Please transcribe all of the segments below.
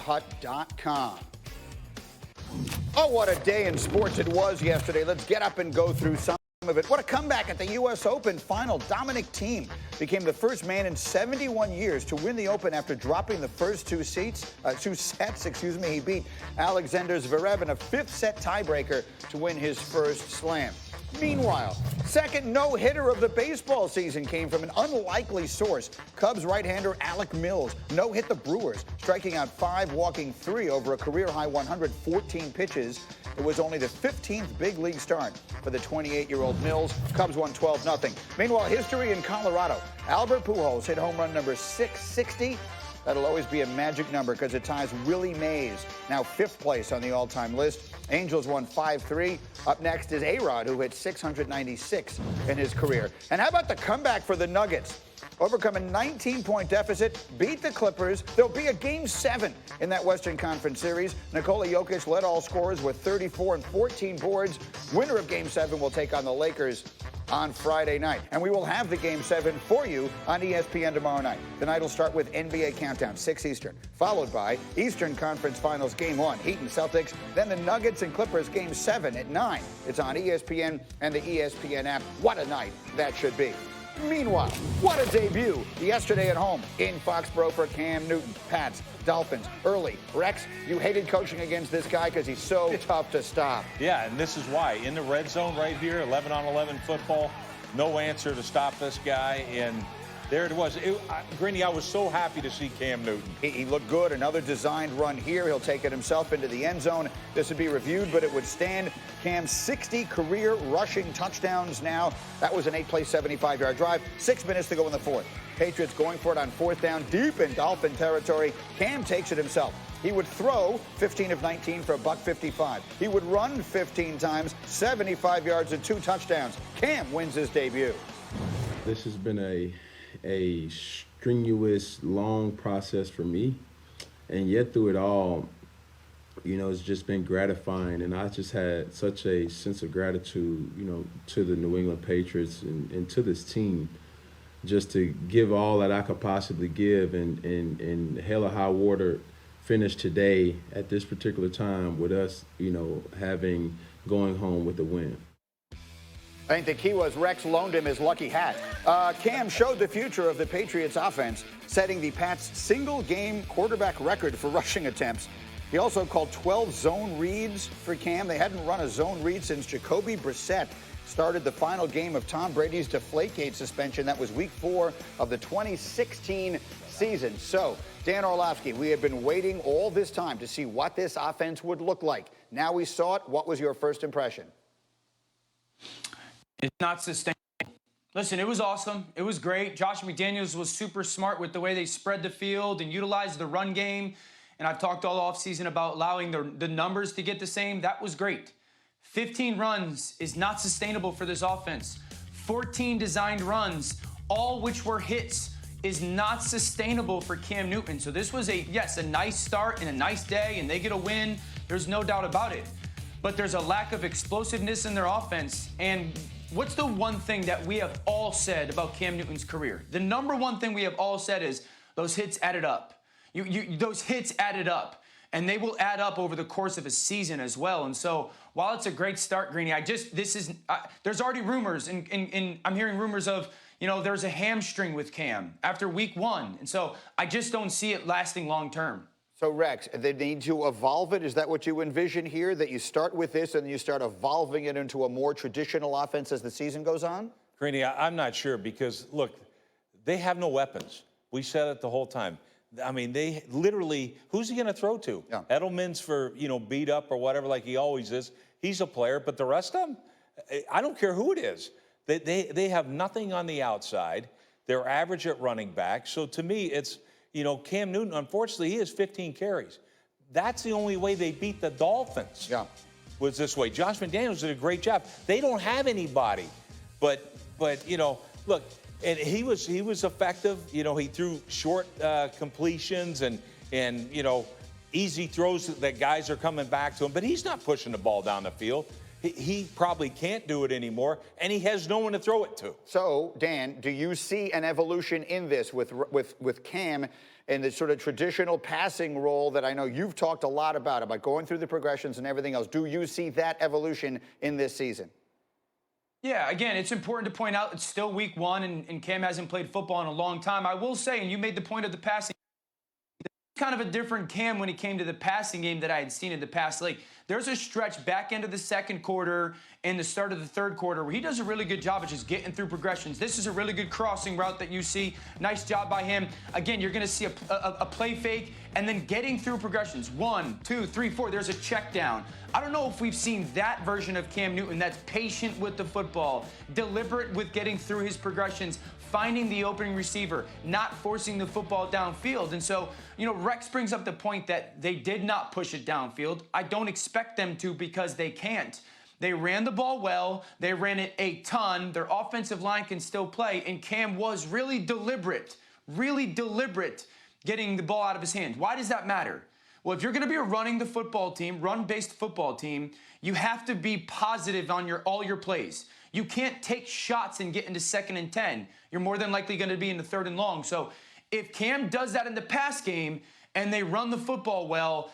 JabbaTheHutt.com. Oh, what a day in sports it was yesterday. Let's get up and go through some of it. What a comeback at the U.S. Open final. Dominic Thiem became the first man in 71 years to win the Open after dropping the first two sets. He beat Alexander Zverev in a fifth-set tiebreaker to win his first slam. Meanwhile, second no-hitter of the baseball season came from an unlikely source. Cubs right-hander Alec Mills no-hit the Brewers, striking out 5, walking 3 over a career-high 114 pitches. It was only the 15th big league start for the 28-year-old Mills. Cubs won 12-0. Meanwhile, history in Colorado. Albert Pujols hit home run number 660. That'll always be a magic number because it ties Willie Mays, now 5th place on the all-time list. Angels won 5-3. Up next is A-Rod, who hit 696 in his career. And how about the comeback for the Nuggets? Overcome a 19-point deficit, beat the Clippers. There'll be a Game 7 in that Western Conference series. Nikola Jokic led all scorers with 34 and 14 boards. Winner of Game 7 will take on the Lakers on Friday night. And we will have the Game 7 for you on ESPN tomorrow night. The night will start with NBA Countdown, 6 Eastern, followed by Eastern Conference Finals Game 1, Heat and Celtics. Then the Nuggets and Clippers Game 7 at 9. It's on ESPN and the ESPN app. What a night that should be. Meanwhile, what a debut yesterday at home in Foxborough for Cam Newton. Pats, Dolphins, early. Rex, you hated coaching against this guy because he's so tough to stop. Yeah, and this is why. In the red zone right here, 11-on-11 football, no answer to stop this guy, and there it was. Greeny, I was so happy to see Cam Newton. He looked good. Another designed run here. He'll take it himself into the end zone. This would be reviewed, but it would stand. Cam's 60 career rushing touchdowns now. That was an 8-play, 75-yard drive. 6 minutes to go in the fourth. Patriots going for it on 4th down, deep in Dolphin territory. Cam takes it himself. He would throw 15 of 19 for $155. He would run 15 times, 75 yards and 2 touchdowns. Cam wins his debut. This has been a strenuous, long process for me, and yet through it all, you know, it's just been gratifying, and I just had such a sense of gratitude, you know, to the New England Patriots and to this team, just to give all that I could possibly give, and hell or high water finish today at this particular time with us, you know, going home with the win. I think the key was Rex loaned him his lucky hat. Cam showed the future of the Patriots offense, setting the Pats' single-game quarterback record for rushing attempts. He also called 12 zone reads for Cam. They hadn't run a zone read since Jacoby Brissett started the final game of Tom Brady's Deflategate suspension. That was week 4 of the 2016 season. So, Dan Orlovsky, we had been waiting all this time to see what this offense would look like. Now we saw it. What was your first impression? It's not sustainable. Listen, it was awesome. It was great. Josh McDaniels was super smart with the way they spread the field and utilized the run game. And I've talked all offseason about allowing the numbers to get the same. That was great. 15 runs is not sustainable for this offense. 14 designed runs, all which were hits, is not sustainable for Cam Newton. So this was a nice start and a nice day, and they get a win. There's no doubt about it. But there's a lack of explosiveness in their offense. And what's the one thing that we have all said about Cam Newton's career? The number one thing we have all said is those hits added up. Those hits added up, and they will add up over the course of a season as well. And so while it's a great start, Greeny, there's already rumors, and I'm hearing rumors of, you know, there's a hamstring with Cam after week 1. And so I just don't see it lasting long term. So, Rex, they need to evolve it? Is that what you envision here, that you start with this and you start evolving it into a more traditional offense as the season goes on? Greeny, I'm not sure because, look, they have no weapons. We said it the whole time. I mean, they literally, who's he going to throw to? Yeah. Edelman's for, you know, beat up or whatever like he always is. He's a player, but the rest of them, I don't care who it is. They have nothing on the outside. They're average at running back. So to me, it's, you know, Cam Newton, unfortunately, he has 15 carries. That's the only way they beat the Dolphins. Yeah. Was this way. Josh McDaniels did a great job. They don't have anybody. But you know, look, and he was effective. You know, he threw short completions and you know, easy throws that guys are coming back to him. But he's not pushing the ball down the field. He probably can't do it anymore, and he has no one to throw it to. So, Dan, do you see an evolution in this with Cam in the sort of traditional passing role that I know you've talked a lot about going through the progressions and everything else. Do you see that evolution in this season? Yeah, again, it's important to point out it's still week one, and Cam hasn't played football in a long time. I will say, and you made the point of the passing, kind of a different Cam when it came to the passing game that I had seen in the past. Like, there's a stretch back into the second quarter and the start of the third quarter where he does a really good job of just getting through progressions. This is a really good crossing route that you see. Nice job by him. Again, you're going to see a play fake and then getting through progressions. 1, 2, 3, 4. There's a check down. I don't know if we've seen that version of Cam Newton that's patient with the football, deliberate with getting through his progressions, finding the opening receiver, not forcing the football downfield. And so, Rex brings up the point that they did not push it downfield. I don't expect them to because they can't. They ran the ball well. They ran it a ton. Their offensive line can still play. And Cam was really deliberate getting the ball out of his hand. Why does that matter? Well, if you're going to be running the football team, run-based football team, you have to be positive on all your plays. You can't take shots and get into 2nd and 10. You're more than likely going to be in the 3rd and long. So if Cam does that in the pass game and they run the football well,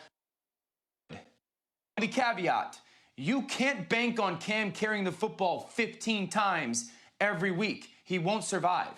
the caveat, you can't bank on Cam carrying the football 15 times every week. He won't survive.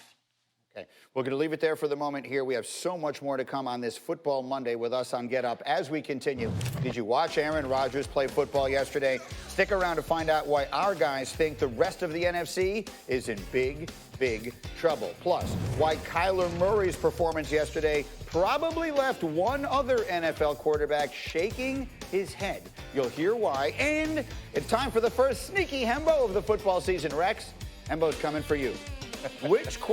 Okay, we're going to leave it there for the moment here. We have so much more to come on this Football Monday with us on Get Up as we continue. Did you watch Aaron Rodgers play football yesterday? Stick around to find out why our guys think the rest of the NFC is in big, big trouble. Plus, why Kyler Murray's performance yesterday probably left one other NFL quarterback shaking his head. You'll hear why. And it's time for the first sneaky Hembo of the football season. Rex, Hembo's coming for you. Which quarterback